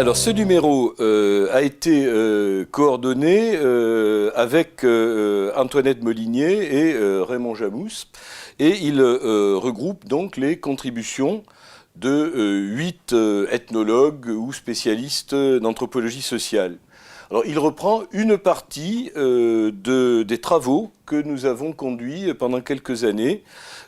Alors ce numéro a été coordonné avec Antoinette Molinier et Raymond Jamous, et il regroupe donc les contributions de 8 ethnologues ou spécialistes d'anthropologie sociale. Alors, il reprend une partie des travaux que nous avons conduits pendant quelques années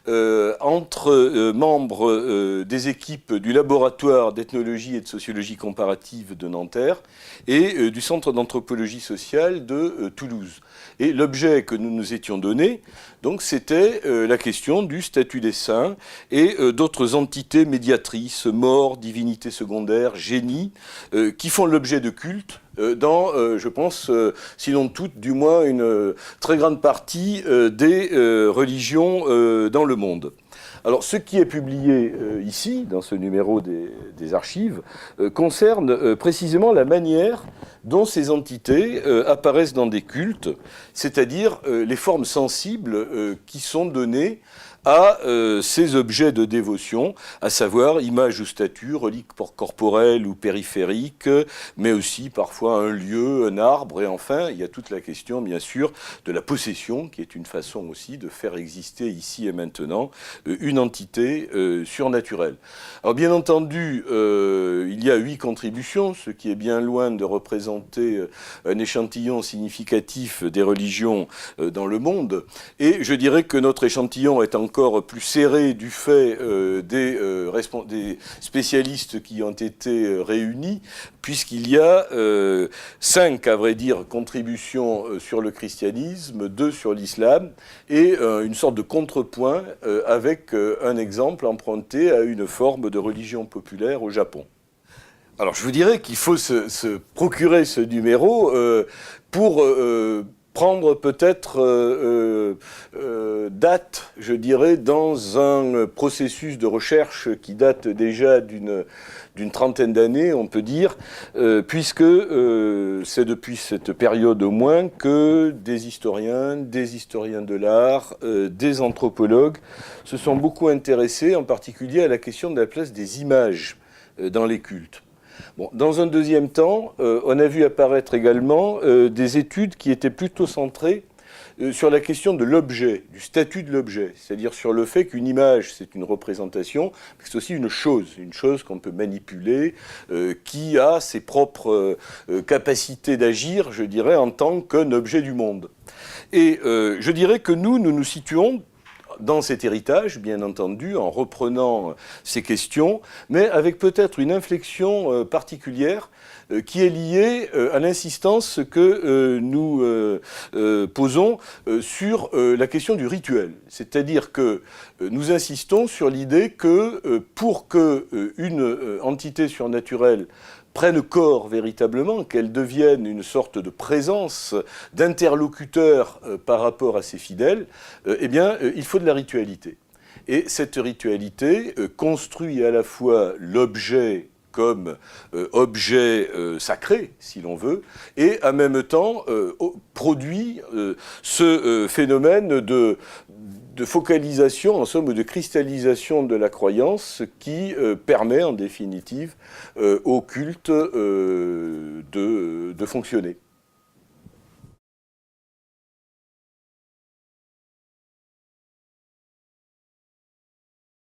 entre membres des équipes du laboratoire d'ethnologie et de sociologie comparative de Nanterre et du centre d'anthropologie sociale de Toulouse. Et l'objet que nous nous étions donné, donc, c'était la question du statut des saints et d'autres entités médiatrices, morts, divinités secondaires, génies, qui font l'objet de cultes dans, je pense, sinon toutes, du moins une très grande partie des religions dans le monde. Alors, ce qui est publié ici, dans ce numéro des archives, concerne précisément la manière dont ces entités apparaissent dans des cultes, c'est-à-dire les formes sensibles qui sont données à ces objets de dévotion, à savoir images ou statues, reliques corporelles ou périphériques, mais aussi parfois un lieu, un arbre, et enfin, il y a toute la question, bien sûr, de la possession, qui est une façon aussi de faire exister ici et maintenant une entité surnaturelle. Alors, bien entendu, il y a 8 contributions, ce qui est bien loin de représenter un échantillon significatif des religions dans le monde, et je dirais que notre échantillon est encore plus serré du fait des spécialistes qui ont été réunis, puisqu'il y a 5, à vrai dire, contributions sur le christianisme, 2 sur l'islam, et une sorte de contrepoint avec un exemple emprunté à une forme de religion populaire au Japon. Alors, je vous dirais qu'il faut se procurer ce numéro pour prendre peut-être date, je dirais, dans un processus de recherche qui date déjà d'une trentaine d'années, on peut dire, puisque c'est depuis cette période au moins que des historiens de l'art, des anthropologues se sont beaucoup intéressés, en particulier à la question de la place des images dans les cultes. Bon, dans un deuxième temps, on a vu apparaître également des études qui étaient plutôt centrées sur la question de l'objet, du statut de l'objet, c'est-à-dire sur le fait qu'une image, c'est une représentation, mais c'est aussi une chose qu'on peut manipuler, qui a ses propres capacités d'agir, je dirais, en tant qu'un objet du monde. Et je dirais que nous nous situons dans cet héritage, bien entendu, en reprenant ces questions, mais avec peut-être une inflexion particulière qui est liée à l'insistance que nous posons sur la question du rituel. C'est-à-dire que nous insistons sur l'idée que pour qu'une entité surnaturelle prenne corps véritablement, qu'elle devienne une sorte de présence, d'interlocuteur par rapport à ses fidèles, eh bien, il faut de la ritualité. Et cette ritualité construit à la fois l'objet comme objet sacré, si l'on veut, et en même temps produit ce phénomène de focalisation, en somme, de cristallisation de la croyance qui permet, en définitive, au culte de fonctionner.